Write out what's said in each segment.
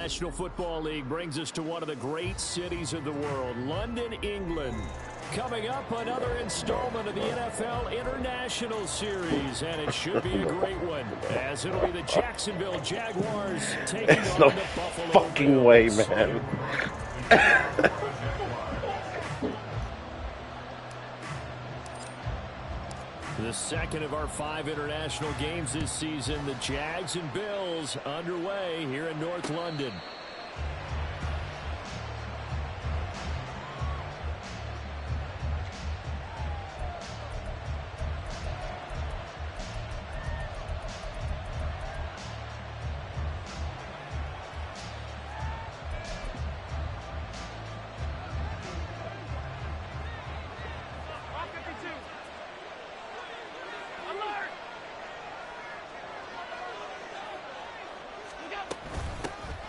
National Football League brings us to one of the great cities of the world, London, England. Coming up, another installment of the NFL International Series, and it should be a great one, as it'll be the Jacksonville Jaguars taking on the Buffalo fucking Bills. way, man. The second of our 5 international games this season, the Jags and Bills underway here in North London.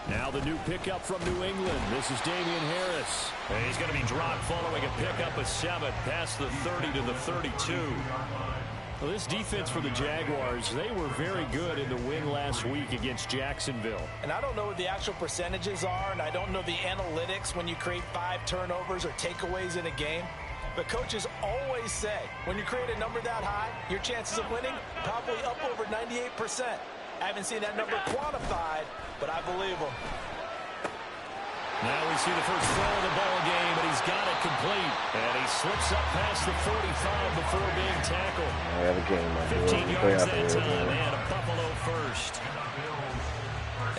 Now the new pickup from New England. This is Damian Harris. And he's going to be dropped following a pickup of 7 past the 30 to the 32. Well, this defense for the Jaguars, they were very good in the win last week against Jacksonville. And I don't know what the actual percentages are, and I don't know the analytics when you create 5 turnovers or takeaways in a game. But coaches always say, when you create a number that high, your chances of winning probably up over 98%. I haven't seen that number quantified, but I believe him. Now we see the first throw of the ball game, and he's got it complete. And he slips up past the 45 before being tackled. I have a game, man. 15 yards that time, and a Buffalo first.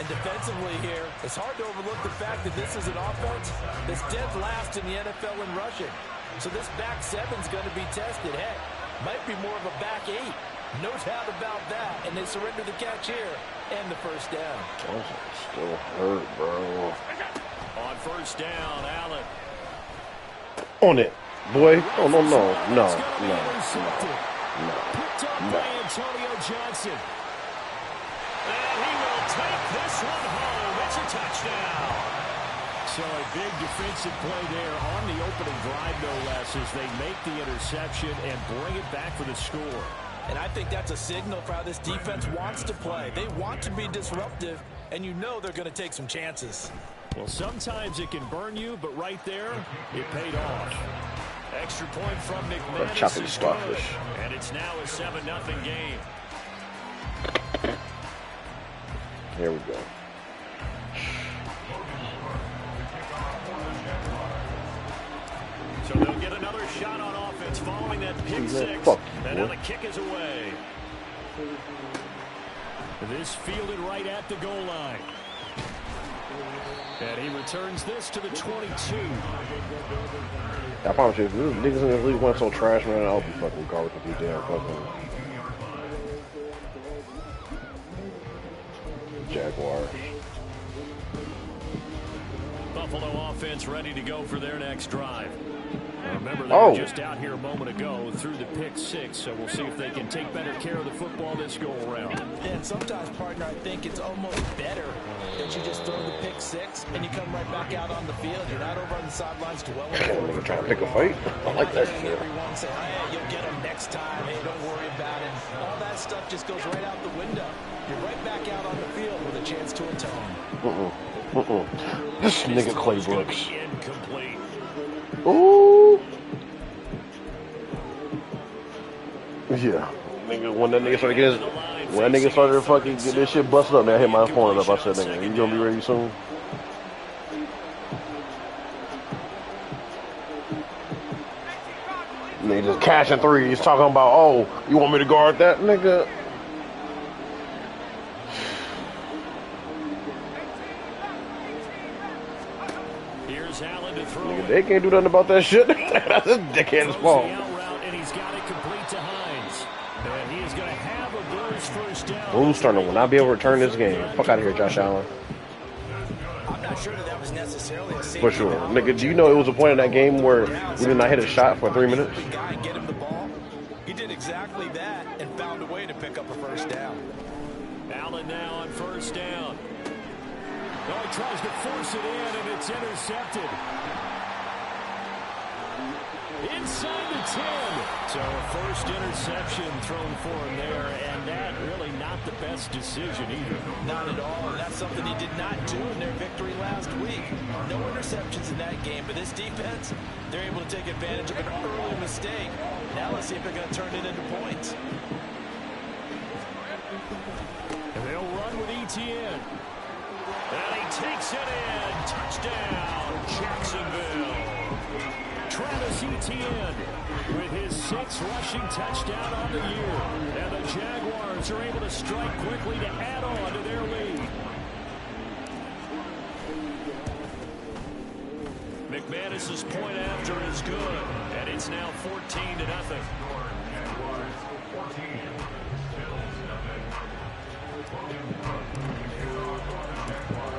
And defensively here, it's hard to overlook the fact that this is an offense that's dead last in the NFL in rushing. So this back 7's going to be tested. Heck, might be more of a back 8. No doubt about that. And they surrender the catch here and the first down. Still hurt, bro. On first down, Allen. On it, boy. Oh, no. Picked up by Antonio Johnson. And he will take this one home. It's a touchdown. So a big defensive play there on the opening drive, no less, as they make the interception and bring it back for the score. And I think that's a signal for how this defense wants to play. They want to be disruptive, and you know they're going to take some chances. Well, sometimes it can burn you, but right there, it paid off. Extra point from McManus is good, and it's now a 7-0 game. Here we go. So they'll get another shot on offense following that pick 6. And now the kick is away. This fielded right at the goal line. And he returns this to the 22. I promise you, if these niggas in this league went so trash, man, I'll be fucking garbage with you damn fucking Jaguars. Buffalo offense ready to go for their next drive. Remember, they were just out here a moment ago through the pick 6, so we'll see if they can take better care of the football this go-around. And sometimes, partner, I think it's almost better that you just throw the pick 6 and you come right back out on the field. You're not over on the sidelines dwelling. Nigga trying to pick a fight. I like that shit. Everyone say, hey, you'll get them next time. Hey, don't worry about it. All that stuff just goes right out the window. You're right back out on the field with a chance to atone. This nigga Clay Brooks. Incomplete. Ooh. Yeah. Nigga, when that nigga started fucking get this shit busted up, man, I hit my phone up. I said, nigga, you gonna be ready soon? Nigga just cashing threes, talking about, oh, you want me to guard that, nigga? Here's Allen to throw. Nigga, they can't do nothing about that shit. That's a dickhead's fault. And he's got it complete to Hines. And he is going to have a Blues first down. Blues Turner will not be able to return this game. Fuck out of here, Josh Allen. I'm not sure that was necessarily a For sure. Nigga, do you know it was a point in that game where we did not hit a shot for 3 minutes? Get him the ball. He did exactly that and found a way to pick up a first down. Allen now on first down. Oh, he tries to force it in, and it's intercepted. Inside the 10. So a first interception thrown for him there, and that really not the best decision either. Not at all, and that's something he did not do in their victory last week. No interceptions in that game, but this defense, they're able to take advantage of an early mistake. Now let's see if they're going to turn it into points. And they'll run with Etienne. And he takes it in. Touchdown, Jacksonville. Travis Etienne with his 6th rushing touchdown on the year. And the Jaguars are able to strike quickly to add on to their lead. McManus's point after is good. And it's now 14-0.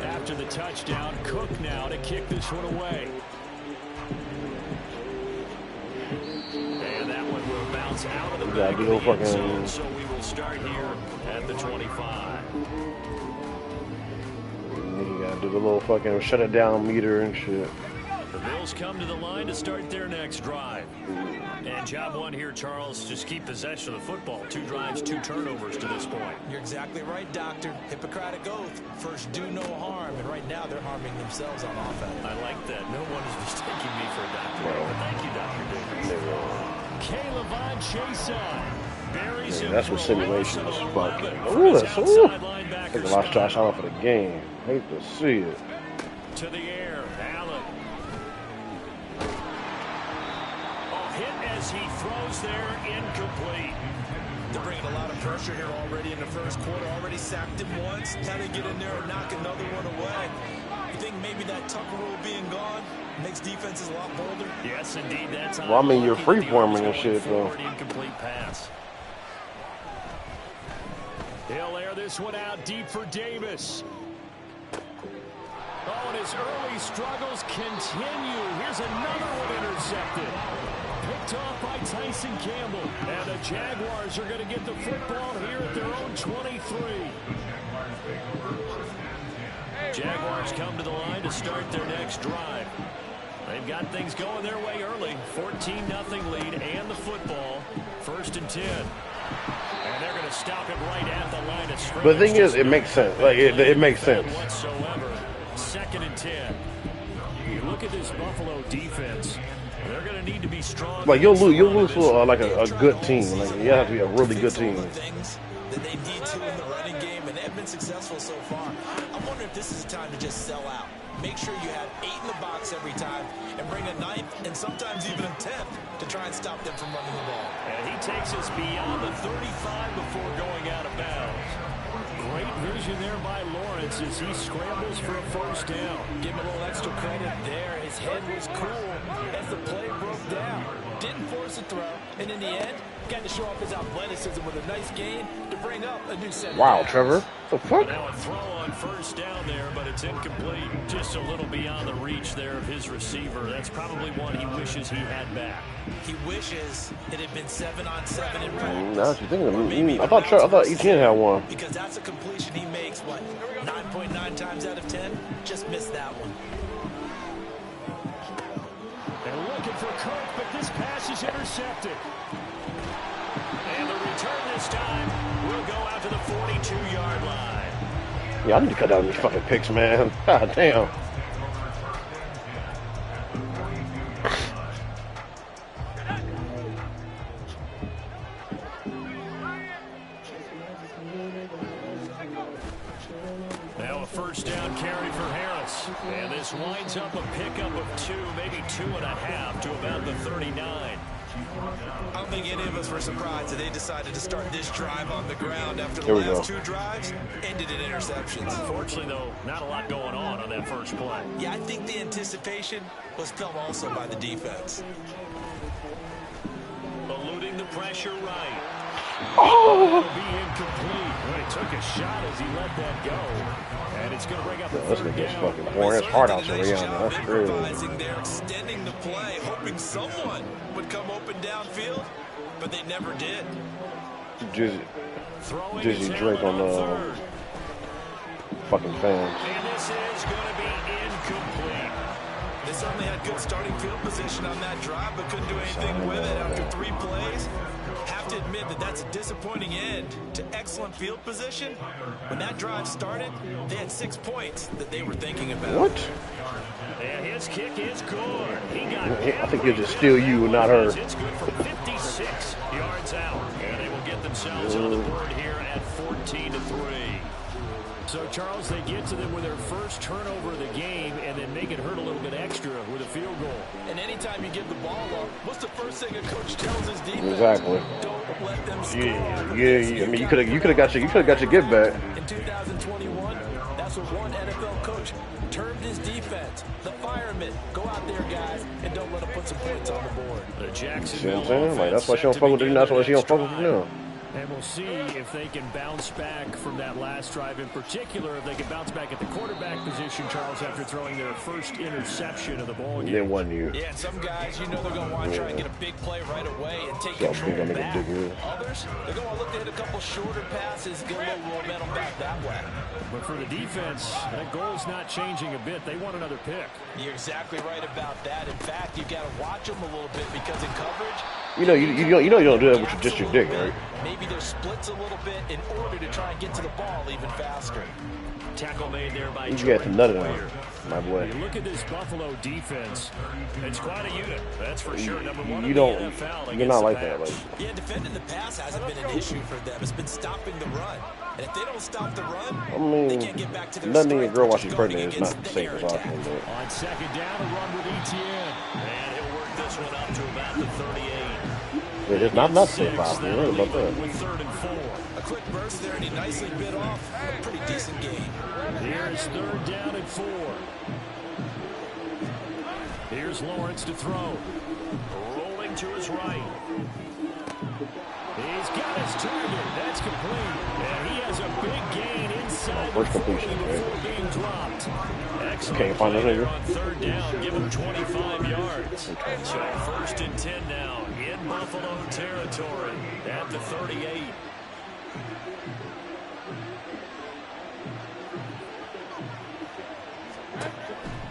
After the touchdown, Cook now to kick this one away. And that one will bounce out of the back of the end zone, so we will start here at the 25. You gotta do the little fucking shut it down meter and shit. The Bills come to the line to start their next drive. And job one here, Charles, just keep possession of the football. 2 drives, 2 turnovers to this point. You're exactly right, Doctor. Hippocratic oath. First, do no harm. And right now, they're harming themselves on offense. I like that. No one is mistaking me for a doctor. But thank you, Dr. Davis. Caleb Von Chason buries him. That's what simulation is fucking. Ooh, that's ooh. I think I lost Josh Allen for the game. Hate to see it. To the air, Allen. Hit as he throws there, incomplete. They're bringing a lot of pressure here already in the first quarter. Already sacked him once. Now they get in there and knock another one away. You think maybe that Tucker rule being gone makes defenses a lot bolder? Yes, indeed. That's well, I mean, you're free-forming and shit, though. Incomplete pass. He'll air this one out deep for Davis. Oh, and his early struggles continue. Here's another one intercepted. Picked off by Tyson Campbell. And the Jaguars are going to get the football here at their own 23. Jaguars come to the line to start their next drive. They've got things going their way early. 14-0 lead and the football. 1st and 10. And they're going to stop it right at the line of scrimmage. But the thing is, it makes sense. Like, it makes sense. Whatsoever. 2nd and 10. You look at this Buffalo defense. They're going to need to be strong. Like you'll lose for like a good team. Like you have to be a really good team. Things that they need to in the running game, and they've been successful so far. I'm wondering if this is a time to just sell out. Make sure you have 8 in the box every time, and bring a 9th and sometimes even a 10th to try and stop them from running the ball. And he takes us beyond the 35 before going out of bounds. Great vision there by Lawrence as he scrambles for a first down. Give him a little extra credit there. His head was cool as the play broke down. Didn't force a throw, and in the end, got to show off his athleticism with a nice gain to bring up a new set. Wow, Trevor. What the fuck? Now a throw on first down there, but it's incomplete. Just a little beyond the reach there of his receiver. That's probably one he wishes he had back. He wishes it had been 7-on-7 in practice. Now that you're thinking of it, I thought Etienne had one. Because that's a completion he makes, what, 9.9 times out of 10? Just missed that one. They're looking for Cook, but this pass is intercepted. And the return this time will go out to the 42-yard line. Yeah, I need to cut down these fucking picks, man. God damn. Now a first down carry for Harris. And this winds up a pickup of 2, maybe 2.5 to about the 39. I don't think any of us were surprised that they decided to start this drive on the ground after the last 2 drives ended in interceptions. Unfortunately, though, not a lot going on that first play. Yeah, I think the anticipation was felt also by the defense. Eluding the pressure right. Oh! It'll be incomplete. Well, he took a shot as he let that go. And it's going to bring up the third This down. fucking horn. It's hard out there, yeah. That's crazy. They're extending the play, hoping someone would come open downfield, but they never did. Jizzy Drake on the fucking fans. And this is going to be incomplete. they certainly had good starting field position on that drive, but couldn't do anything with it after 3 plays. Have to admit that that's a disappointing end to excellent field position. When that drive started, they had 6 points that they were thinking about. What? And his kick is good. He got I think he'll just steal you, not her. It's good for 56 yards out. And they will get themselves on the board here at 14-3. So, Charles, they get to them with their first turnover of the game and then make it hurt a little bit extra with a field goal. And anytime you give the ball up, what's the first thing a coach tells his defense? Exactly. Don't let them score. Yeah. I mean, you could have got your get back. In 2021, that's what one NFL coach termed his defense. The firemen. Go out there, guys, and don't let them put some points on the board. The Jacksonville See what I'm saying? Like, that's why she don't fuck with them. That's why she don't fuck with them now. And we'll see if they can bounce back from that last drive. In particular, if they can bounce back at the quarterback position, Charles, after throwing their first interception of the ball game. They won you. Yeah, and some guys, you know they're going to want to try and get a big play right away and take control back. Others, they're going to look to hit a couple shorter passes, get a little momentum back that way. But for the defense, that goal's not changing a bit. They want another pick. You're exactly right about that. In fact, you've got to watch them a little bit because in coverage, you don't do that with just your dick, right? Maybe there's splits a little bit in order to try and get to the ball even faster. Tackle made there by you got to nut it on, my boy. You look at this Buffalo defense. It's quite a unit. That's for sure. Number one you don't. You're not like that. Like. Yeah, defending the pass hasn't been an issue for them. It's been stopping the run. And if they don't stop the run, I mean, they can't get back to their nothing in your girl while she's pregnant is not the safest option. But. On second down, a run with Etienne. And he'll work this one up to about the 38. Yeah, it's not safe option. You're right about that. With 3rd and 4. A quick burst there, and he nicely bit off a pretty decent game. Here's 3rd down and 4. Here's Lawrence to throw. Rolling to his right. He's got his target. That's complete. And he has a big gain inside First completion, before being dropped. Excellent. Can't find that nigga. On 3rd down, give him 25 yards. So 1st and 10 now in Buffalo territory at the 38.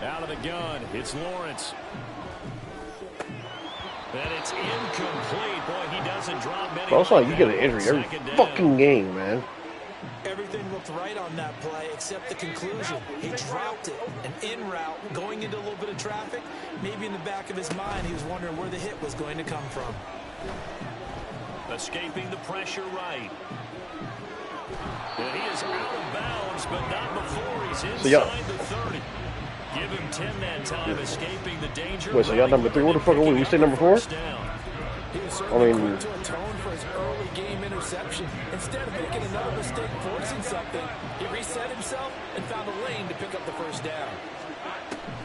Out of the gun, it's Lawrence. And it's incomplete. Boy, he doesn't drop many. Bro, it's like you get an injury every fucking game, man. Everything looked right on that play except the conclusion. He dropped it. An in route, going into a little bit of traffic. Maybe in the back of his mind, he was wondering where the hit was going to come from. Escaping the pressure right. And he is out of bounds, but not before he's inside the 30. Give him 10 that time, escaping the danger. Wait, so y'all number 3? What the fuck are we? We stay number 4? I mean, to atone for his early game interception. Instead of making another mistake, forcing something, he reset himself and found a lane to pick up the 1st down.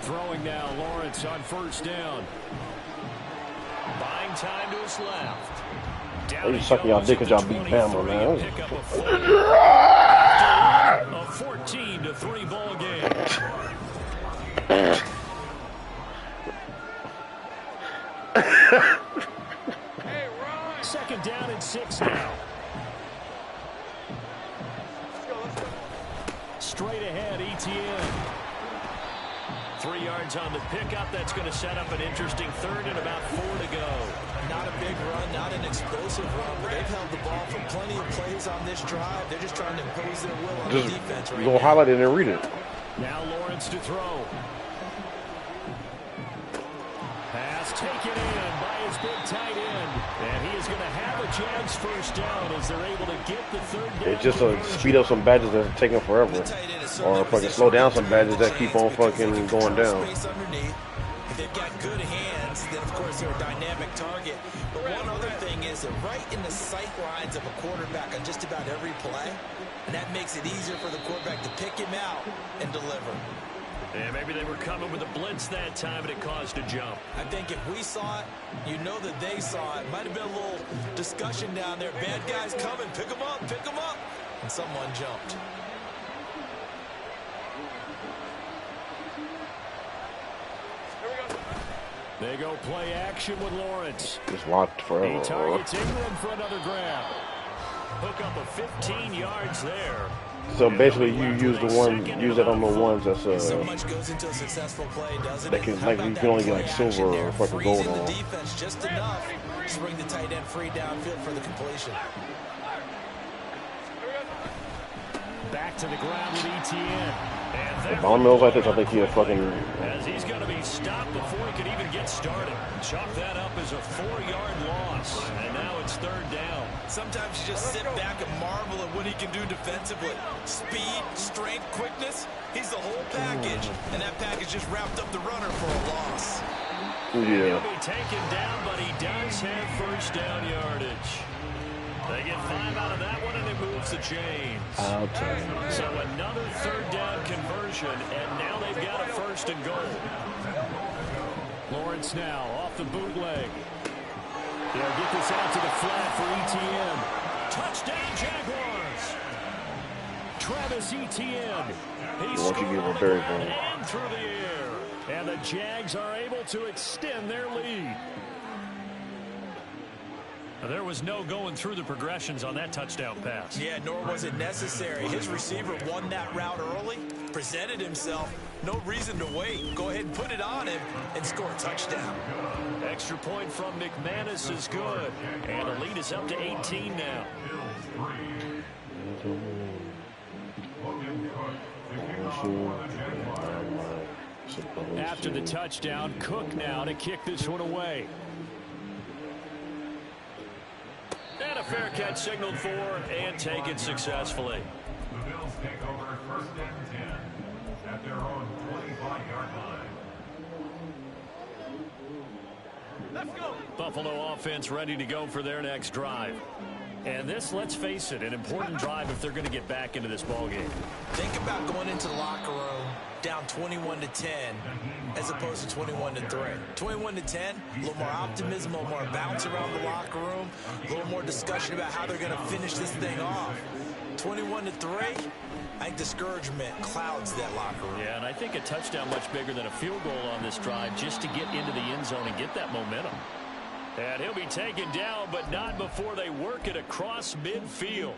Throwing now, Lawrence on 1st down. Buying time to his left. They just sucking y'all dick because y'all beat Bama, man. A 14-3 ball game. Second down and 6 now. Straight ahead, Etienne. 3 yards on the pickup. That's going to set up an interesting 3rd and about 4 to go. Not a big run, not an explosive run, but they've held the ball for plenty of plays on this drive. They're just trying to impose their will on the defense right now. Go highlight it and read it. Now Lawrence to throw. Pass taken in by his big tight end. And he is going to have a chance 1st down as they're able to get the 3rd down. It's just to speed up some badges that are taking forever. Or fucking slow down some badges that keep on fucking going down. If they've got good hands, then of course they're a dynamic target. But one other thing is they're right in the sight lines of a quarterback on just about every play. And that makes it easier for the quarterback to pick him out and deliver. Yeah, maybe they were coming with a blitz that time and it caused a jump. I think if we saw it, you know that they saw it. Might have been a little discussion down there. Bad guys coming, pick them up, pick them up. And someone jumped. They go play action with Lawrence. Just locked forever. He targets Ingram for another grab. Hook up a 15 yards there. So basically, you use that on the ones that's So much goes into a successful play, doesn't that it? can How like about you that can only get play like action silver there? or fucking Freezing gold the on. defense just enough to bring the tight end free downfield for the completion. Back to the ground with ETN. If Von Mills like this, I think he'll fucking. As he's going to be stopped before he could even get started. Chalk that up as a 4-yard loss. And now it's 3rd down. Sometimes you just sit back and marvel at what he can do defensively. Speed, strength, quickness. He's the whole package. And that package just wrapped up the runner for a loss. Yeah. He'll be taken down, but he does have 1st down yardage. They get 5 out of that one, and it moves the chains. I'll tell you. So another 3rd down conversion, and now they've got a 1st and goal. Lawrence now off the bootleg. They'll get this out to the flat for ETN. Touchdown, Jaguars! Travis Etienne. He scored and through the air. And the Jags are able to extend their lead. There was no going through the progressions on that touchdown pass. Yeah, nor was it necessary. His receiver won that route early, presented himself. No reason to wait. Go ahead and put it on him and score a touchdown. Extra point from McManus is good. And the lead is up to 18 now. After the touchdown, Cook now to kick this one away. And a fair catch signaled for and taken successfully. The Bills take over 1st and 10 at their own 25-yard line. Let's go. Buffalo offense ready to go for their next drive. And this, let's face it, an important drive if they're going to get back into this ballgame. Think about going into the locker room down 21-10 as opposed to 21-3. 21-10, a little more optimism, a little more bounce around the locker room, a little more discussion about how they're going to finish this thing off. 21-3, I think discouragement clouds that locker room. Yeah, and I think a touchdown much bigger than a field goal on this drive just to get into the end zone and get that momentum. And he'll be taken down, but not before they work it across midfield.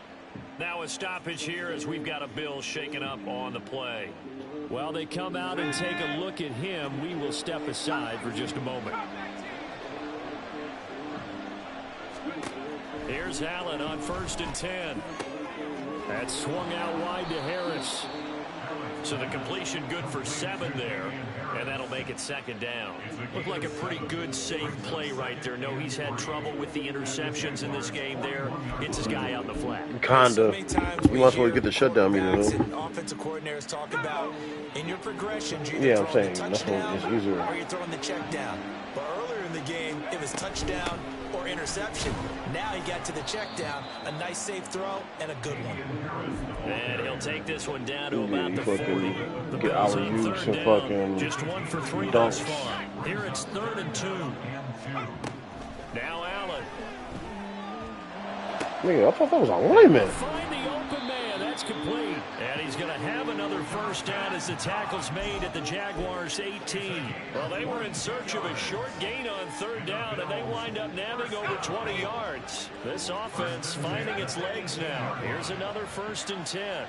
Now a stoppage here as we've got a Bill shaken up on the play. While they come out and take a look at him, we will step aside for just a moment. Here's Allen on 1st and 10. That swung out wide to Harris. So the completion good for 7 there, and that'll make it 2nd down. Looked like a pretty good, safe play right there. No, he's had trouble with the interceptions in this game there. It's his guy out in the flat. Kinda. You might as well get the shutdown meeting, though. Offensive coordinators talk about in your progressions, you're Yeah, I'm saying that's what is easier. or you're throwing the check down. But earlier in the game, it was touchdown or interception. Now he got to the check down, a nice safe throw and a good one. And he'll take this one down to about the 40. The Get Bills our on use 3rd and down. fucking Just 1 for 3 dunks. thus far. Here it's 3rd and 2. Now Allen. Nigga, I thought that was a lineman. Find the open man. That's complete. And he's going to have another 1st down as the tackle's made at the Jaguars' 18. Well, they were in search of a short gain on 3rd down, and they wind up nabbing over 20 yards. This offense finding its legs now. Here's another 1st and 10.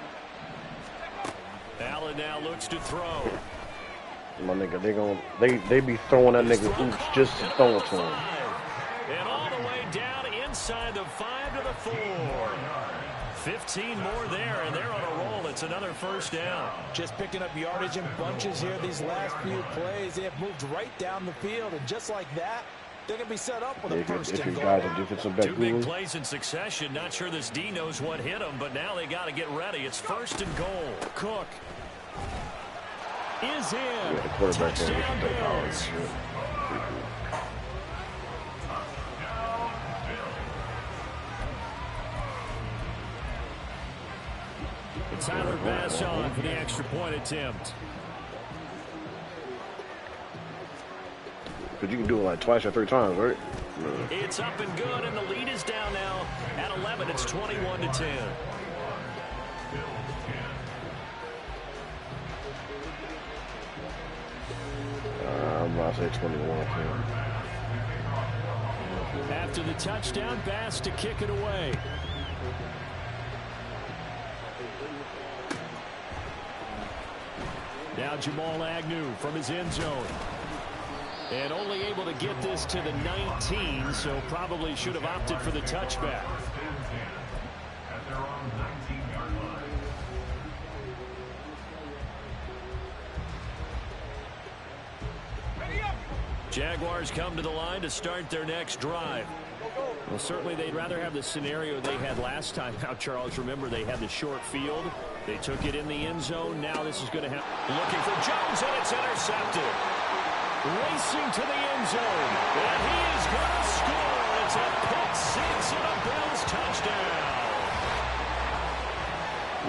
Allen now looks to throw. My nigga, they be throwing that nigga oops just to throw it to him. And all the way down inside the 5 to the 4. 15 more there, and they're on a roll. It's another 1st down. Just picking up yardage in bunches here these last few plays. They have moved right down the field, and just like that, they're going to be set up with a 1st and goal. Guys are defensive back 2 big plays in succession. Not sure this D knows what hit him, but now they got to get ready. It's 1st and goal. Cook is in. Yeah, the quarterback Touchdown Bills. Tyler Bass on for the extra point attempt. Because you can do it like twice or 3 times, right? No. It's up and good, and the lead is down now at 11. It's 21-10. I'm about to say 21. After the touchdown, Bass to kick it away. Now Jamal Agnew from his end zone. And only able to get this to the 19, so probably should have opted for the touchback. At their own 19-yard line. Jaguars come to the line to start their next drive. Well, certainly they'd rather have the scenario they had last time out, Charles. Remember, they had the short field. They took it in the end zone. Now this is going to happen. Looking for Jones, and it's intercepted. Racing to the end zone, and he is going to score. It's a pick six and a Bills touchdown.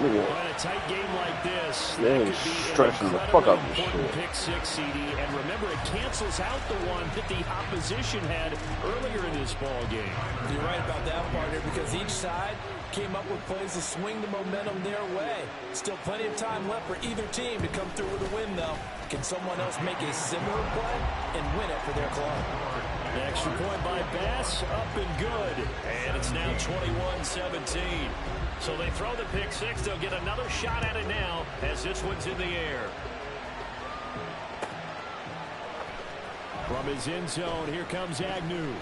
But a tight game like this, that could be stretching the fuck out of this shit. Pick six, CD, and remember, it cancels out the one that the opposition had earlier in this ball game. You're right about that, partner, because each side came up with plays to swing the momentum their way. Still plenty of time left for either team to come through with a win, though. Can someone else make a similar play and win it for their club? The extra point by Bass, up and good. And it's now 21-17. So they throw the pick six. They'll get another shot at it now as this one's in the air. From his end zone, here comes Agnew.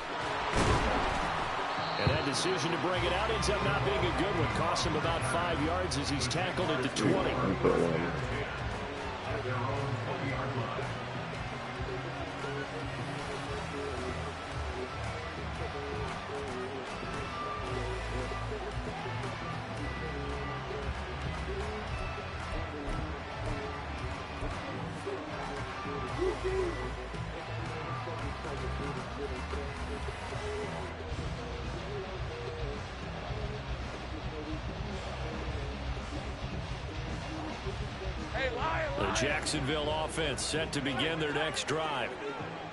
And that decision to bring it out ends up not being a good one. Costs him about 5 yards as he's tackled at the 20. The Jacksonville offense set to begin their next drive.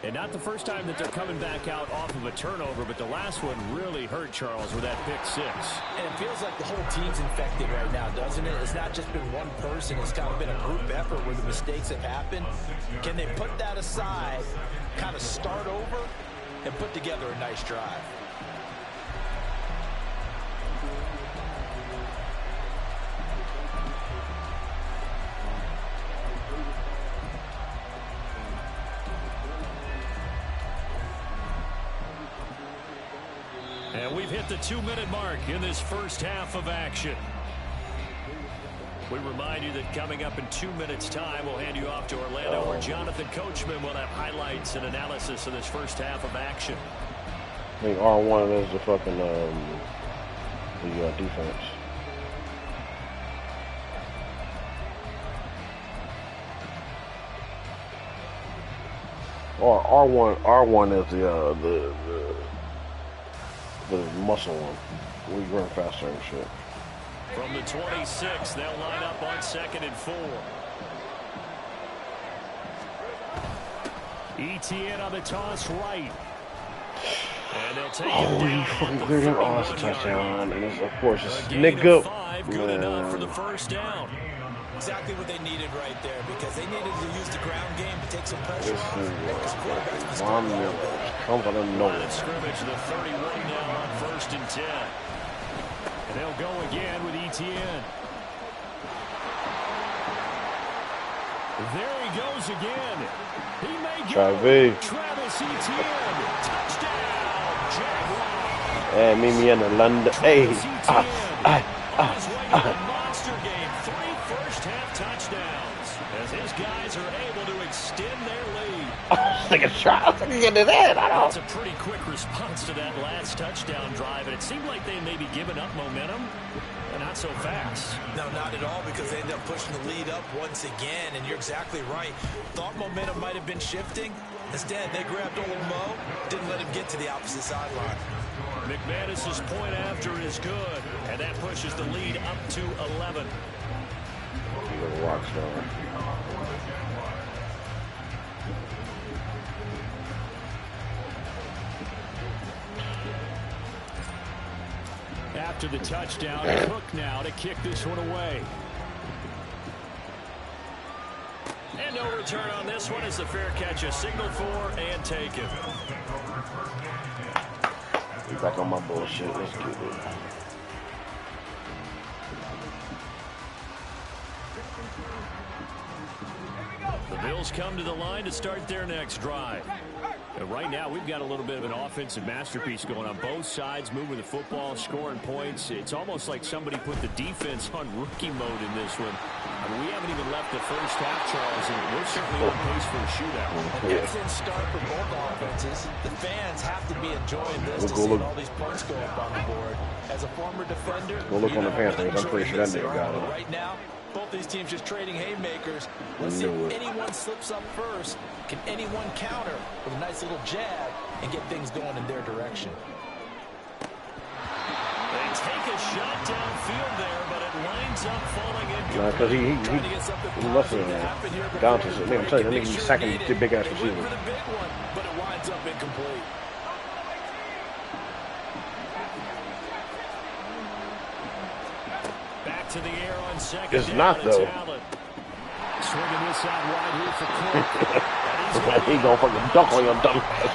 And not the first time that they're coming back out off of a turnover, but the last one really hurt, Charles, with that pick six. And it feels like the whole team's infected right now, doesn't it? It's not just been one person. It's kind of been a group effort where the mistakes have happened. Can they put that aside, kind of start over, and put together a nice drive? And we've hit the 2-minute mark in this first half of action. We remind you that coming up in 2 minutes' time, we'll hand you off to Orlando, where Jonathan Coachman will have highlights and analysis of this first half of action. I think R1 is the fucking defense. Or R1 is the muscle one. We run faster and shit. From the 26, they'll line up on 2nd and 4. ETN on the toss right. And they'll take it down. Fucking cleared him. Oh, it's a touchdown. And it's, of course, it's Nick Goop. Good enough for the first down. Exactly what they needed right there, because they needed to use the ground game to take some pressure. Von Miller comes out of nowhere. Scrimmage, the 31 now on 1st and 10. And they'll go again with ETN. There he goes again. He may go. Travis Etienne. Touchdown, Jaguars. Hey, meet me in London. Hey. Monster game. 3 first-half touchdowns as his guys are able to extend their lead. Take a shot. Get to that. That's a pretty quick response to that last touchdown drive, and it seemed like they maybe given up momentum, but not so fast. No, not at all, because they ended up pushing the lead up once again, and you're exactly right. Thought momentum might have been shifting. Instead, they grabbed old Mo, didn't let him get to the opposite sideline. McManus's point after is good, and that pushes the lead up to 11. He's a rock star. After the touchdown, Cook now to kick this one away. And no return on this one as the fair catch is signaled for and taken. Get back on my bullshit. Let's get it. Bills come to the line to start their next drive. And right now, we've got a little bit of an offensive masterpiece going on both sides, moving the football, scoring points. It's almost like somebody put the defense on rookie mode in this one. I mean, we haven't even left the first half, Charles, and we're certainly on pace for a shootout. An excellent start for both offenses. The fans have to be enjoying this to see all these points go up on the board. As a former defender, go look on the Panthers. I'm pretty sure that nigga got it. Right now, both these teams just trading haymakers. Let's see if anyone slips up first. Can anyone counter with a nice little jab and get things going in their direction? They take a shot downfield there, but it lines up falling in. Nah, because he must have gone to some. I'm telling you, that nigga be sacking the big ass receiver. But it winds up incomplete. Back to the air on second. It's not though. Swinging this out wide here for Cook. He gonna fucking dunk on your dumb ass.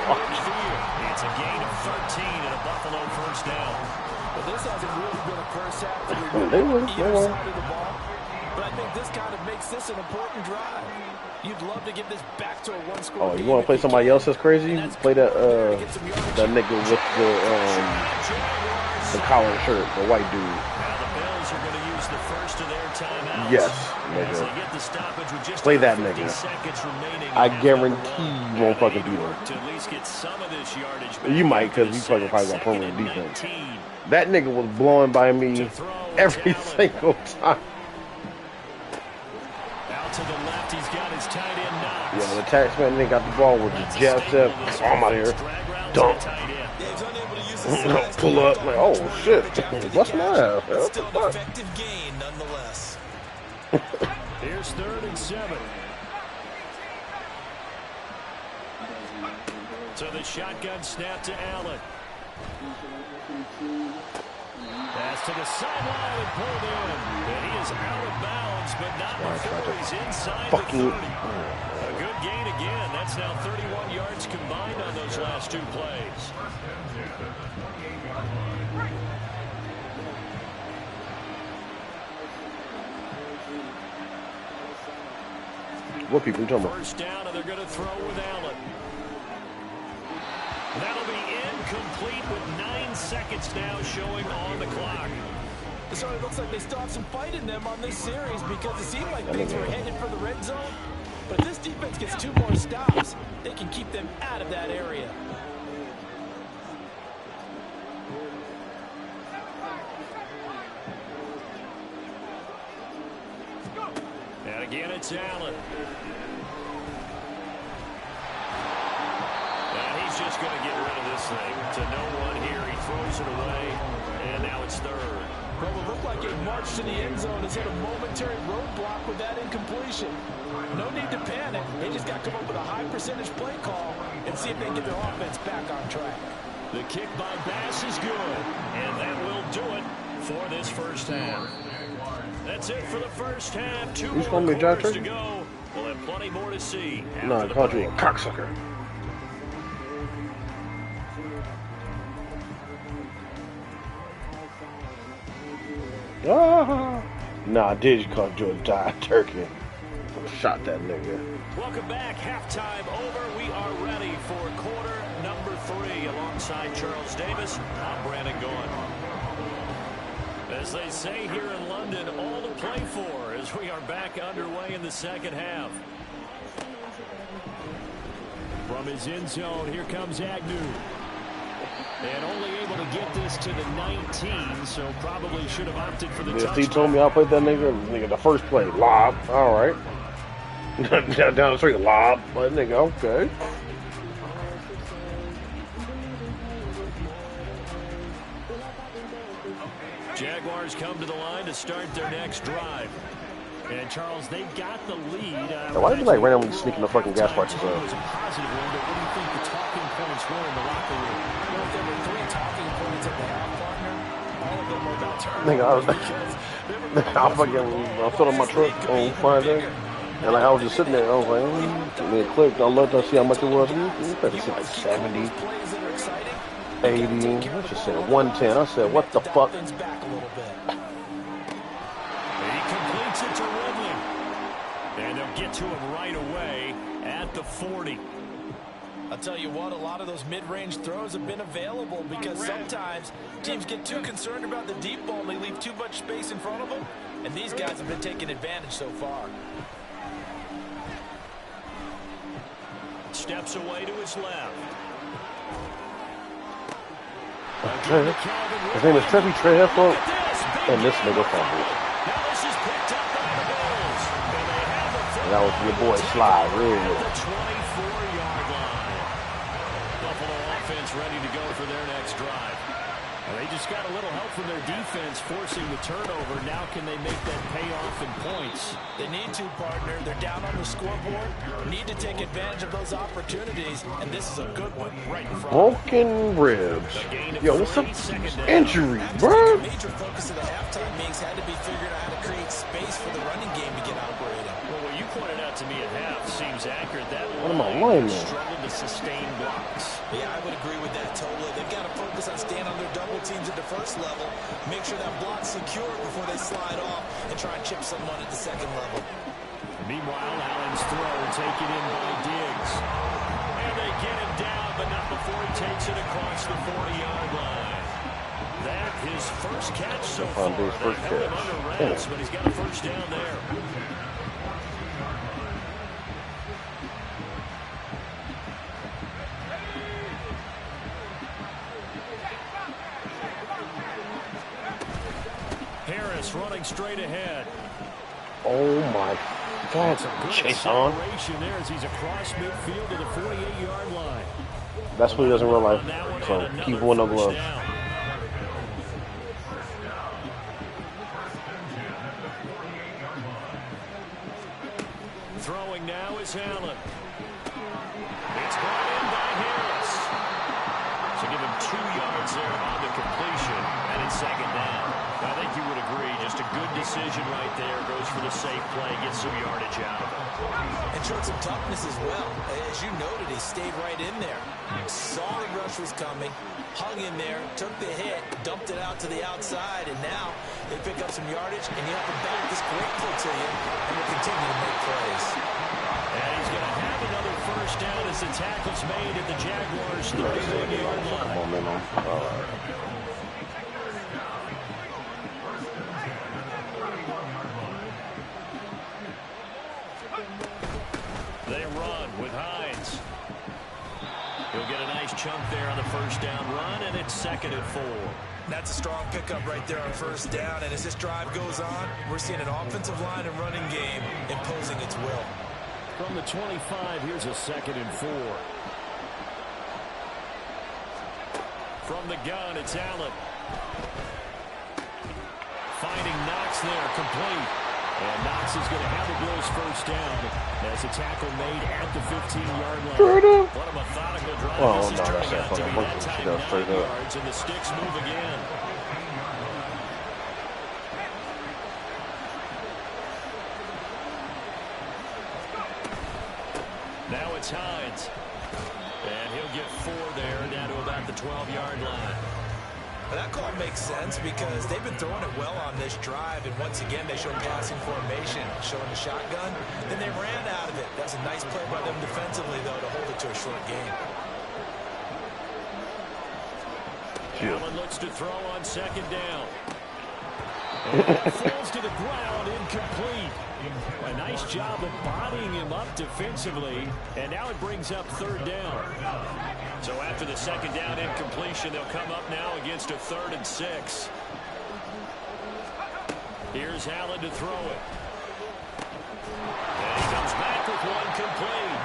It's a gain of 13 and a Buffalo first down. But this hasn't really been a first half that They won. side of the ball. But I think this kind of makes this an important drive. You'd love to get this back to a one-score. Oh, you want to play somebody else that's crazy? Play that that nigga with the collar shirt, the white dude. Now the Bills are going to use the first of their timeouts. Yes, nigga. Play that nigga. I guarantee you won't fucking beat him. To at least get some of this yardage. You might, because he's fucking probably got permanent defense. That nigga was blowing by me every single time. Out to the left, he's got his tight end Knox. Yeah, the taxman nigga got the ball with the jab step. Oh, I'm out here. Dunk. Pull up. Like, oh shit. What's my ass? What the fuck? Effective gain nonetheless. Here's 3rd and 7. So the shotgun snap to Allen. Pass to the sideline and pulled in. And he is out of bounds, but not before he's inside the 30. A good gain again. That's now 31 yards combined on those last 2 plays. What people you talking about? First down, and they're going to throw with Allen. That'll be incomplete with 9 seconds now showing on the clock. So it looks like they still have some fight in them on this series because it seemed like things were headed for the red zone. But if this defense gets 2 more stops, they can keep them out of that area. And again, it's Allen. And he's just going to get rid of this thing. To no one here. He throws it away. And now it's 3rd. What would look like a march to the end zone has hit a momentary roadblock with that incompletion. No need to panic. They just got to come up with a high percentage play call and see if they can get their offense back on track. The kick by Bass is good. And that will do it for this first half. That's it for the first half. 2 more quarters to go. We'll have plenty more to see. No, I called you a cocksucker. Ah! Nah, did you call you a die turkey? Shot that nigga. Welcome back. Halftime over. We are ready for quarter number 3 alongside Charles Davis. I'm Brandon Goin. As they say here in London, all to play for as we are back underway in the second half. From his end zone, here comes Agnew. And only able to get this to the 19, so probably should have opted for the touchdown. He told me I'll play that nigga the first play. Lob. All right. Down the street, lob. But nigga, okay. Jaguars come to the line to start their next drive. And Charles, they've got the lead. Why did you like randomly sneak in the fucking gas prices up? It was a positive one, but what do you think the talking points were in the locker room? Well, there were 3 talking points at the half, partner. All of them were about turnovers. Nigga, I was filling my truck on Friday, and like I was just sitting there. I was like, it clicked. I looked to see how much it was. It better see like 70, 80. I just said 110. I said, what the fuck? He completes it to Ridley. And they'll get to him right away. the 40. I'll tell you what, a lot of those mid-range throws have been available because sometimes teams get too concerned about the deep ball and they leave too much space in front of them, and these guys have been taking advantage so far. Steps away to his left. Trey. His name is Trevi Trejo, and this nigga fumbles. Now this is picked up by the Bills. And they have the And that was your boy Sly, really. the 24-yard line. Buffalo offense ready to go for their next drive. Well, they just got a little help from their defense forcing the turnover. Now can they make that pay off in points? They need to, partner. They're down on the scoreboard. Need to take advantage of those opportunities, and this is a good one right in front. Broken ribs. Yo, what's up? Injury, bro. A major focus of the halftime meetings had to be figuring out how to create space for the running game to get operating. Well, what you pointed out to me at half seems accurate. That What am I line lying, man? struggled to sustain blocks. Yeah, I would agree with that totally. They've got to focus on staying on their double teams at the first level, make sure that block's secure before they slide off and try and chip someone at the second level. Meanwhile, Allen's throw taken in by Diggs. And they get him down, but not before he takes it across the 40-yard line. That his first catch so far. His first They held him catch. under wraps, but he's got a first down there. Harris running straight ahead. Oh my God. Chase on. Acceleration there as he's across midfield to the 48-yard line. That's what he does in real life. On that one, So and keep another one no first gloves. down. Throwing now is Allen. It's brought in by Harris. So give him 2 yards there on the completion, and it's second down. I think you would agree, just a good decision right there. Goes for the safe play, gets some yardage out of it. And showed some toughness as well. As you noted, he stayed right in there. Saw the rush was coming, hung in there, took the hit, dumped it out to the outside, and now they pick up some yardage, and you have to back this grateful to you, and will continue to make plays. And he's going to have another first down as the tackle's made at the Jaguars' 31-yard line. Momentum. All right. They run with Hines. He'll get a nice chunk there on the first down run, and it's 2nd and 4. That's a strong pickup right there on first down, and as this drive goes on, we're seeing an offensive line and running game imposing its will. From the 25, here's a 2nd and 4. From the gun, it's Allen. Finding Knox there, complete. And Knox is going to have the Bills first down as a tackle made at the 15-yard line. What a methodical drive. Oh, This is no, turning that's out to not be fucking that monkey. time, She got 9 straight up. yards, and the sticks move again. Now it's Hines. And he'll get 4 there, down to about the 12-yard line. That call makes sense because they've been throwing it well on this drive, and once again they showed passing formation, showing the shotgun. Then they ran out of it. That's a nice play by them defensively, though, to hold it to a short game. Allen looks to throw on 2nd down. And falls to the ground, incomplete. A nice job of bodying him up defensively, and now it brings up 3rd down. So after the 2nd down incompletion, they'll come up now against a 3rd and 6. Here's Allen to throw it. And he comes back with one complete.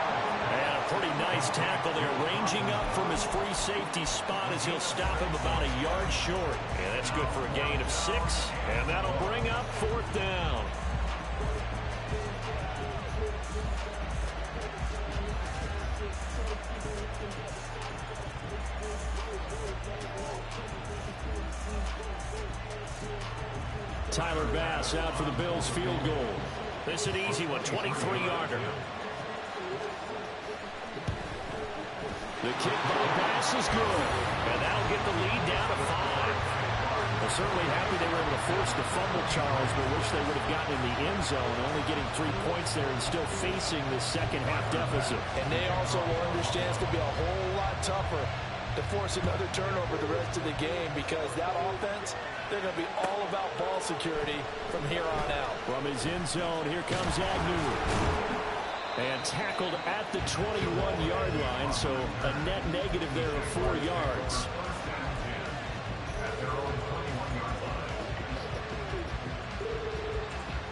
And a pretty nice tackle there, ranging up from his free safety spot as he'll stop him about a yard short. And that's good for a gain of 6, and that'll bring up 4th down. Tyler Bass out for the Bills field goal. This is an easy one, 23-yarder. The kick by Bass is good, and that'll get the lead down to 5. Well, certainly happy they were able to force the fumble, Charles, but wish they would have gotten in the end zone, only getting 3 points there and still facing this second half deficit. And they also will understand it's going to be a whole lot tougher to force another turnover the rest of the game, because that offense, they're going to be all about ball security from here on out. From his end zone, here comes Agnew. And tackled at the 21-yard line, so a net negative there of 4 yards.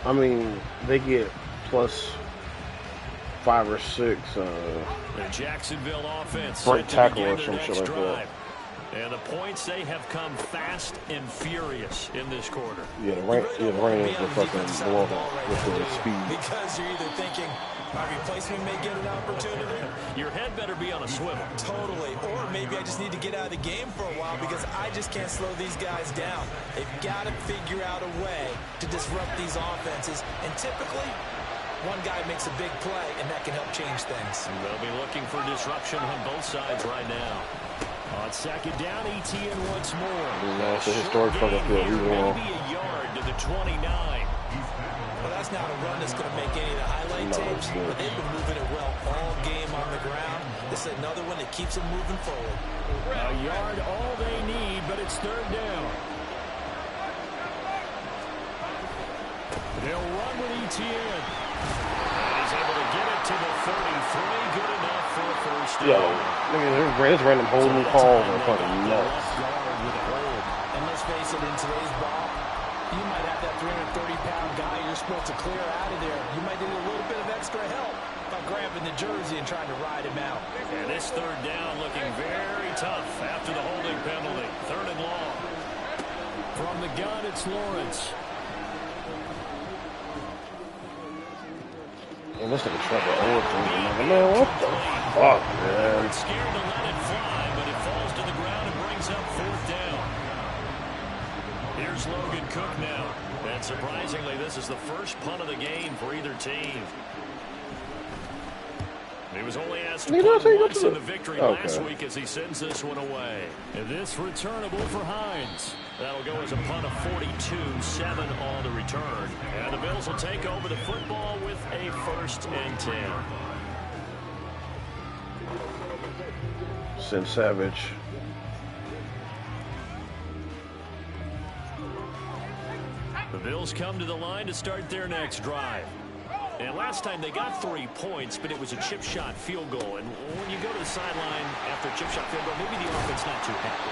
I mean, they get plus 5 or 6. The Jacksonville offense break tackle or some shit like that. And the points, they have come fast and furious in this quarter. Yeah, the rain is the fucking blowout with the speed. Because you're either thinking my replacement may get an opportunity. Your head better be on a swivel. Totally. Or maybe I just need to get out of the game for a while because I just can't slow these guys down. They've got to figure out a way to disrupt these offenses. And typically, one guy makes a big play, and that can help change things. And they'll be looking for disruption on both sides right now. On second down, ETN once more. That's a historic fucking field. Maybe a yard to the 29. Well, that's not a run that's going to make any of the highlight tapes, but they've been moving it well all game on the ground. This is another one that keeps them moving forward. A yard, all they need, but it's third down. They'll run with ETN. And he's able to get it to the 33. Good enough for a first down. Yo, nigga, this random holding calls are fucking nuts. And let's face it, in today's ball, you might have that 330-pound guy you're supposed to clear out of there. You might need a little bit of extra help by grabbing the jersey and trying to ride him out. And this third down looking very tough after the holding penalty. Third and long. From the gun, it's Lawrence. And this nigga Trevor Owens, man, what the fuck, man? Scared to let it fly, but it falls to the ground and brings up fourth down. Here's Logan Cook now. And surprisingly, this is the first punt of the game for either team. He was only asked to punt once in the victory last week as he sends this one away. And this returnable for Hines. That'll go as a punt of 42, 7 on the return. And the Bills will take over the football with a 1st and 10. Send Savage. The Bills come to the line to start their next drive. And last time they got 3 points, but it was a chip shot field goal. And when you go to the sideline after a chip shot field goal, maybe the offense not too happy.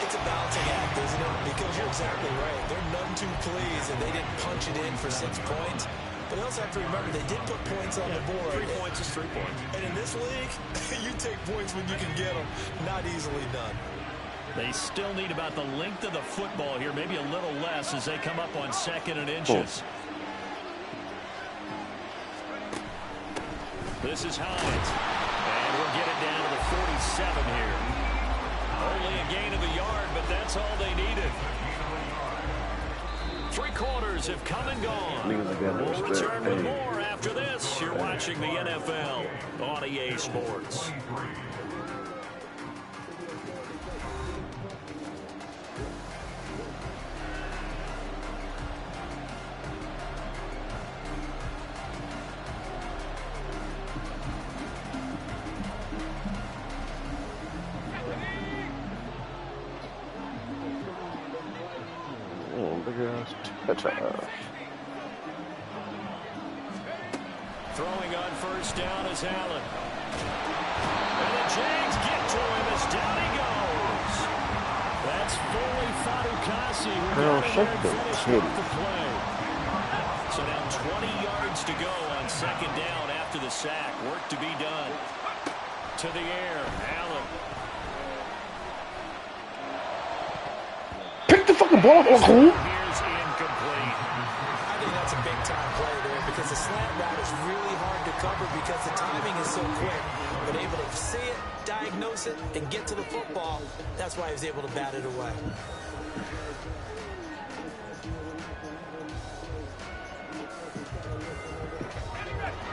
It's a balancing act, isn't it? Because you're exactly right. They're none too pleased, and they didn't punch it in for 6 points. But you also have to remember they did put points on the board. 3 points is 3 points. And in this league, you take points when you can get them. Not easily done. They still need about the length of the football here, maybe a little less as they come up on 2nd and inches. This is Hines. And we'll get it down to the 47 here. Only a gain of a yard, but that's all they needed. 3 quarters have come and gone. We'll return with more after this. You're watching the NFL on EA Sports. Throwing on first down is Allen. And the Jags get to him as down he goes. That's Foley Fadukasi who got in there and finished off the play. So now 20 yards to go on 2nd down after the sack. Work to be done. To the air, Allen. Pick the fucking ball up, Uncle. Here's incomplete. I think that's a big-time play there because the slant route is really hard to cover because the timing is so quick. But able to see it, diagnose it, and get to the football, that's why he was able to bat it away.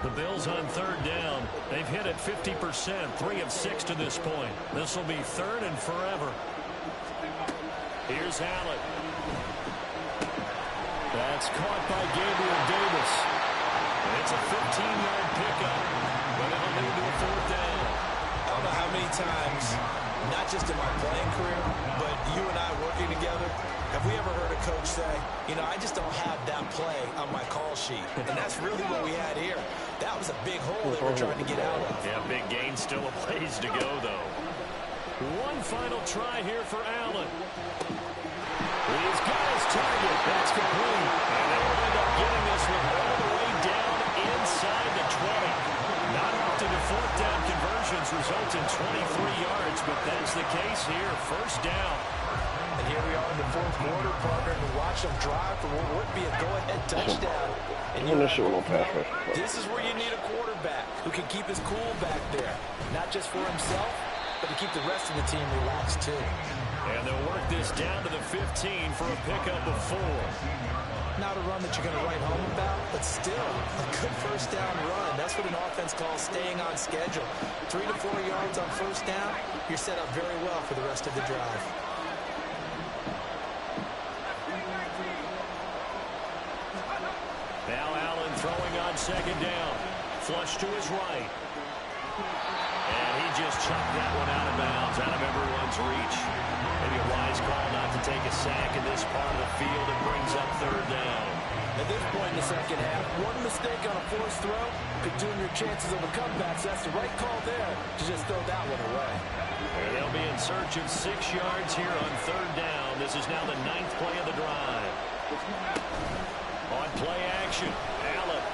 The Bills on 3rd down. They've hit it 50%, 3 of 6 to this point. This will be 3rd and forever. Here's Allen. That's caught by Gabriel Davis. And it's a 15-yard pickup, but it'll lead to a 4th down. I don't know how many times, not just in my playing career, but you and I working together, have we ever heard a coach say, you know, I just don't have that play on my call sheet. And that's really what we had here. That was a big hole that we're trying to get out of. Yeah, big gain, still a ways to go, though. One final try here for Allen. He's got his target. That's complete. And they will end up getting this one all the way down inside the 20. Not often do 4th down conversions result in 23 yards, but that's the case here. 1st down. And here we are in the 4th quarter, partner, and watch them drive for what would be a go-ahead touchdown. And this is where you need a quarterback who can keep his cool back there, not just for himself, but to keep the rest of the team relaxed too. And they'll work this down to the 15 for a pickup of 4. Not a run that you're going to write home about, but still a good 1st down run. That's what an offense calls staying on schedule. 3 to 4 yards on 1st down, you're set up very well for the rest of the drive. Now Allen throwing on 2nd down. Flush to his right. And he just chucked that one out of bounds, out of everyone's reach. Maybe a wise call not to take a sack in this part of the field. It brings up 3rd down. At this point in the 2nd half, one mistake on a forced throw could doom your chances of a comeback. So that's the right call there to just throw that one away. And they'll be in search of 6 yards here on 3rd down. This is now the 9th play of the drive. On play action, Allen.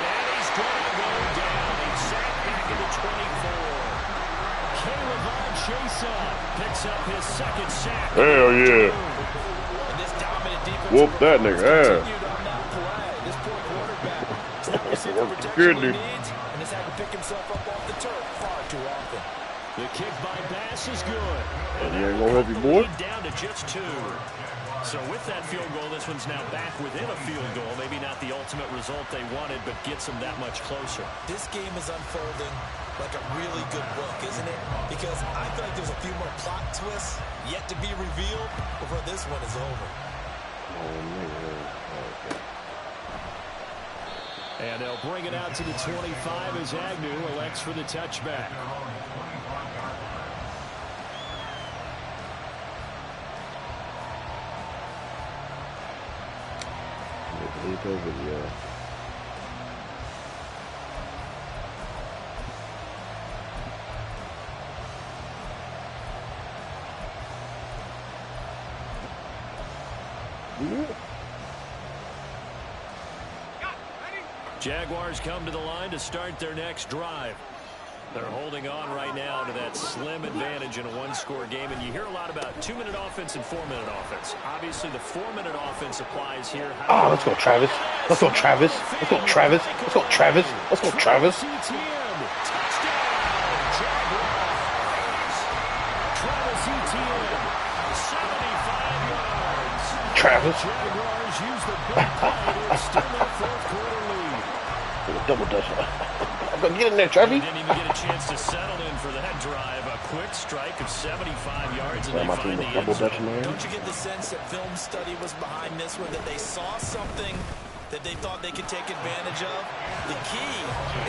And he's going to go down. He's sacked back into 24. Caleb Chase picks up his 2nd sack. Hell yeah. And this dominant defense Whoop that nigga ass. continued on that play. This poor quarterback, it's not receiving Good, protection he dude. needs, and has had to pick himself up off the turf far too often. The kick by Bass is good. And You ain't gonna help your boy? down to just 2. So with that field goal, this one's now back within a field goal. Maybe not the ultimate result they wanted, but gets them that much closer. This game is unfolding like a really good book, isn't it? Because I feel like there's a few more plot twists yet to be revealed before this one is over. And they'll bring it out to the 25 as Agnew elects for the touchback. Video. Jaguars come to the line to start their next drive. They're holding on right now to that slim advantage in a one-score game, and you hear a lot about 2-minute offense and 4-minute offense. Obviously, the 4-minute offense applies here. Oh, let's go, Travis. Let's go, Travis. Let's go, Travis. Let's go, Travis. Let's go, Travis. Touchdown, Jaguars. Travis Etienne, 75 yards. Travis. Jaguars use the big play to extend their 4th quarter lead. Double dutch. Get in there, Travis. Didn't even get a chance to settle in for that drive. A quick strike of 75 yards, and they find the end zone. Don't you get the sense that film study was behind this one, that they saw something that they thought they could take advantage of? The key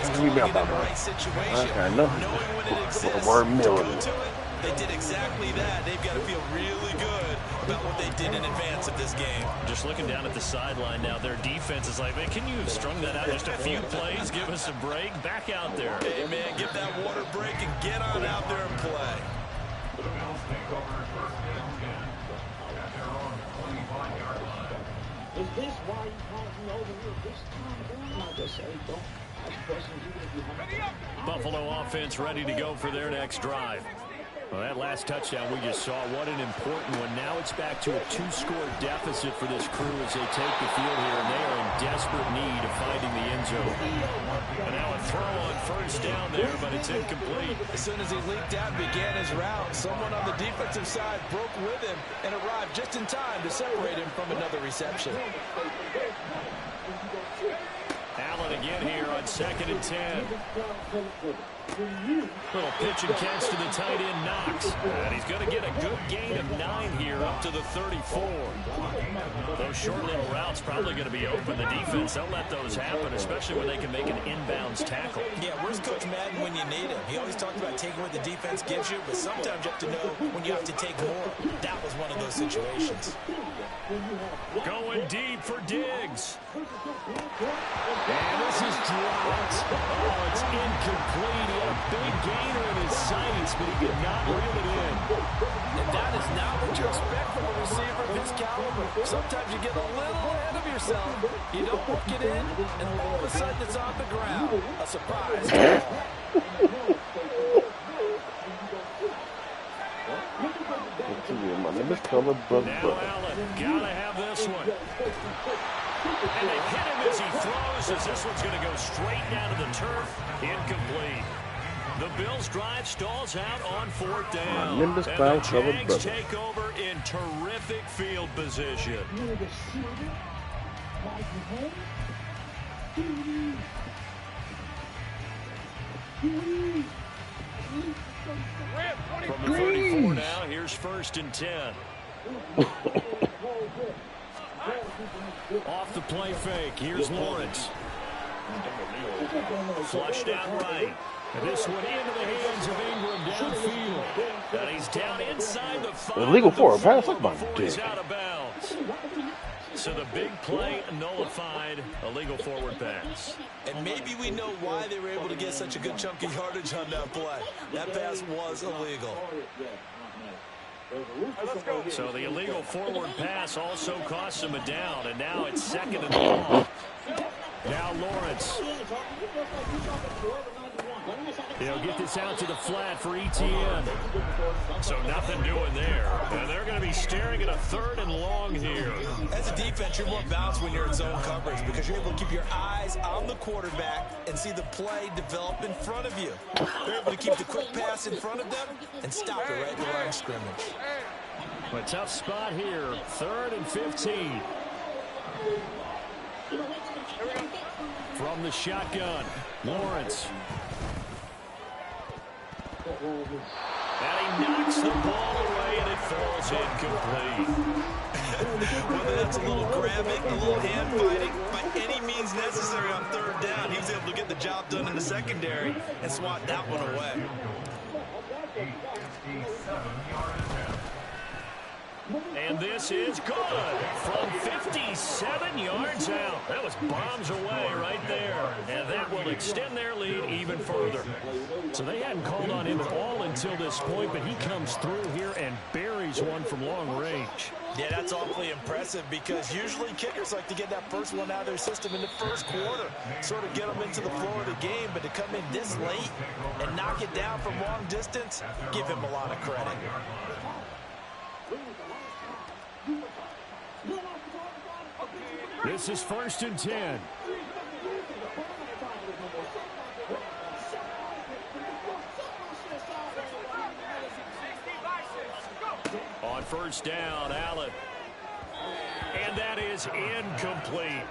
is calling it in the right situation, knowing when it exists, to go to it. They did exactly that. They've got to feel really good about what they did in advance of this game. Just looking down at the sideline now, their defense is like, man, can you have strung that out just a few plays? Give us a break. Back out there. Hey, man, get that water break and get on out there and play. The Bills take over 1st and 10 at their own 25-yard line. Is this why you passing over here this time? Like I say, don't ask questions even if you have. Buffalo offense ready to go for their next drive. Well, that last touchdown we just saw, what an important one. Now it's back to a 2-score deficit for this crew as they take the field here, and they are in desperate need of finding the end zone. And now a throw on 1st down there, but it's incomplete. As soon as he leaked out and began his route, someone on the defensive side broke with him and arrived just in time to separate him from another reception. Allen again here on 2nd and 10. Little pitch and catch to the tight end, Knox. And he's going to get a good gain of 9 here up to the 34. Those short little routes probably going to be open. The defense, they'll let those happen, especially when they can make an inbounds tackle. Yeah, where's Coach Madden when you need him? He always talked about taking what the defense gives you, but sometimes you have to know when you have to take more. That was one of those situations. Going deep for Diggs. And this is dropped. Oh, it's incomplete. He had a big gainer in his sights, but he could not reel it in. And that is not what you expect from a receiver of his caliber. Sometimes you get a little ahead of yourself. You don't work it in, and all of a sudden it's on the ground. A surprise. Now Allen, gotta have this one. And they hit him as he throws, as this one's going to go straight down to the turf. Incomplete. The Bills' drive stalls out on 4th down. And the Jags take over in terrific field position. From the 34 now, here's 1st and 10. Off the play fake, here's Lawrence. Flushed out right. And this one into the hands of Ingram downfield. And he's down inside the 5. Illegal for a pass, like my He's dick. out of bounds. So the big play nullified, a legal forward pass. And maybe we know why they were able to get such a good chunk of yardage on that play. That pass was illegal. So the illegal forward pass also costs him a down, and now it's 2nd and long. Now Lawrence. He'll get this out to the flat for ETN. So nothing doing there. And they're going to be staring at a 3rd and long here. As a defense, you're more balanced when you're in zone coverage because you're able to keep your eyes on the quarterback and see the play develop in front of you. They're able to keep the quick pass in front of them and stop it right at the line of scrimmage. A tough spot here. 3rd and 15. From the shotgun, Lawrence. And he knocks the ball away, and it falls incomplete. Whether that's a little grabbing, a little hand fighting, by any means necessary on 3rd down, he was able to get the job done in the secondary and swat that one away. And this is good from 57 yards out. That was bombs away right there. And that will extend their lead even further. So they hadn't called on him at all until this point, but he comes through here and buries one from long range. Yeah, that's awfully impressive because usually kickers like to get that first one out of their system in the first quarter, sort of get them into the flow of the game, but to come in this late and knock it down from long distance, give him a lot of credit. This is 1st and 10. On 1st down, Allen. And that is incomplete.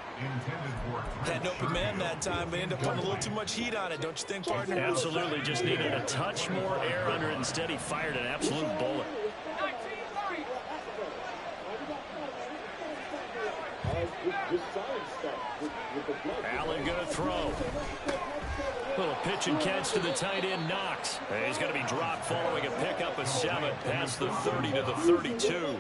Had an open man that time, but ended up putting a little too much heat on it, don't you think, partner? Absolutely, just needed a touch more air under it. Instead, he fired an absolute bullet. Allen going to throw. Little pitch and catch to the tight end, Knox. And he's going to be dropped following a pickup of 7 past the 30 to the 32.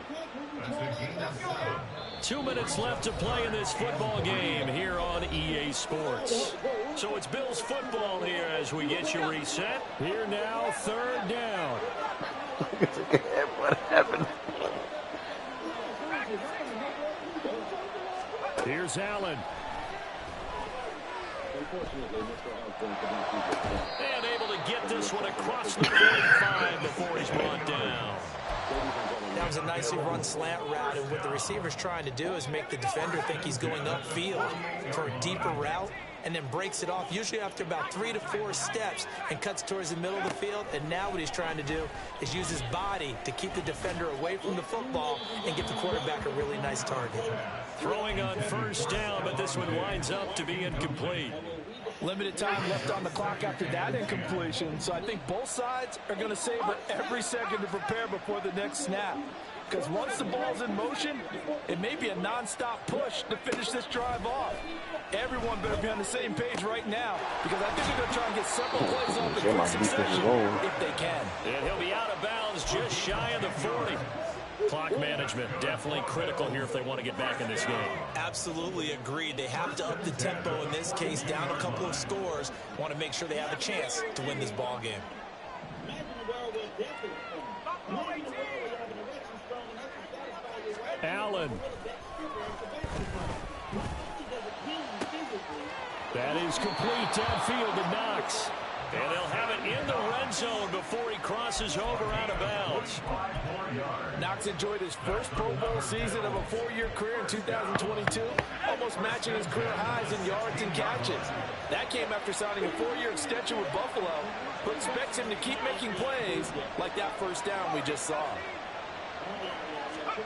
2 minutes left to play in this football game here on EA Sports. So it's Bills football here as we get you reset. Here now, 3rd down. What happened? Here's Allen. And able to get this one across the 45 before he's brought down. That was a nicely run slant route, and what the receiver's trying to do is make the defender think he's going upfield for a deeper route, and then breaks it off, usually after about 3 to 4 steps, and cuts towards the middle of the field. And now what he's trying to do is use his body to keep the defender away from the football and give the quarterback a really nice target. Throwing on 1st down, but this one winds up to be incomplete. Limited time left on the clock after that incompletion, so I think both sides are going to savor every second to prepare before the next snap. Because once the ball's in motion, it may be a non-stop push to finish this drive off. Everyone better be on the same page right now, because I think they're going to try and get several plays off in quick succession if they can. And he'll be out of bounds just shy of the 40. Clock management definitely critical here if they want to get back in this game. Absolutely agreed. They have to up the tempo in this case, down a couple of scores. Want to make sure they have a chance to win this ball game. Allen. That is complete downfield to Knox. And they'll have it in the red zone before he crosses over out of bounds. Knox enjoyed his first Pro Bowl season of a 4-year career in 2022, almost matching his career highs in yards and catches. That came after signing a 4-year extension with Buffalo, who expects him to keep making plays like that first down we just saw.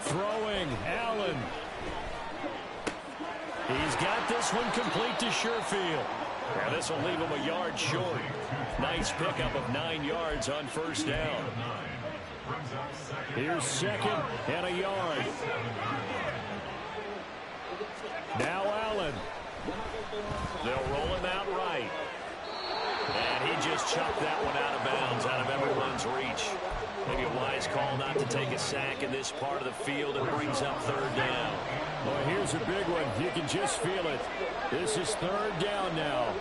Throwing, Allen. He's got this one complete to Sherfield. Now this will leave him a yard short. Nice pickup of 9 yards on first down. Here's second and a yard. Now Allen. They'll roll him out right. And he just chopped that one out of bounds, out of everyone's reach. Maybe a wise call not to take a sack in this part of the field, and brings up third down. Well, here's a big one. You can just feel it. This is third down now.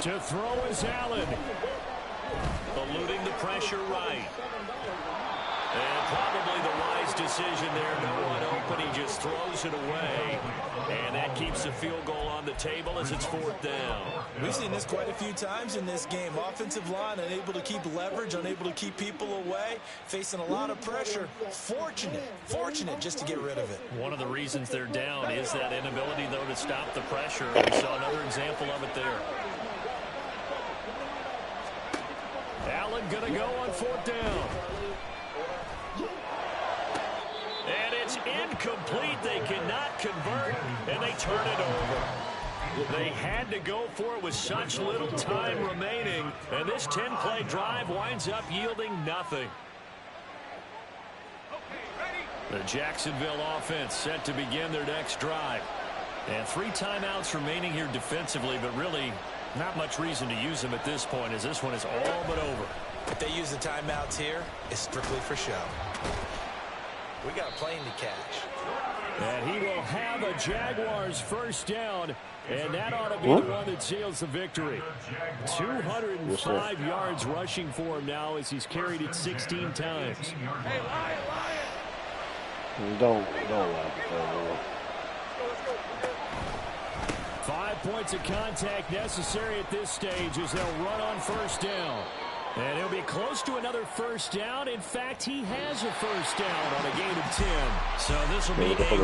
To throw is Allen. Eluding the pressure right. And probably the wise decision there. No one open. He just throws it away. And that keeps the field goal on the table as it's fourth down. We've seen this quite a few times in this game. Offensive line unable to keep leverage, unable to keep people away, facing a lot of pressure. Fortunate just to get rid of it. One of the reasons they're down is that inability, though, to stop the pressure. We saw another example of it there. Allen going to go on fourth down. And it's incomplete. They cannot convert, and they turn it over. They had to go for it with such little time remaining, and this 10-play drive winds up yielding nothing. The Jacksonville offense set to begin their next drive. And 3 timeouts remaining here defensively, but really not much reason to use them at this point, as this one is all but over. If they use the timeouts here, it's strictly for show. We got a plane to catch. And he will have a Jaguars first down, and that ought to be the one that seals the victory. 205 yards rushing for him now as he's carried it 16 times. Hey, Lion! Don't lie. 5 points of contact necessary at this stage as they'll run on first down. And he'll be close to another first down. In fact, he has a first down on a gain of 10. So this will be a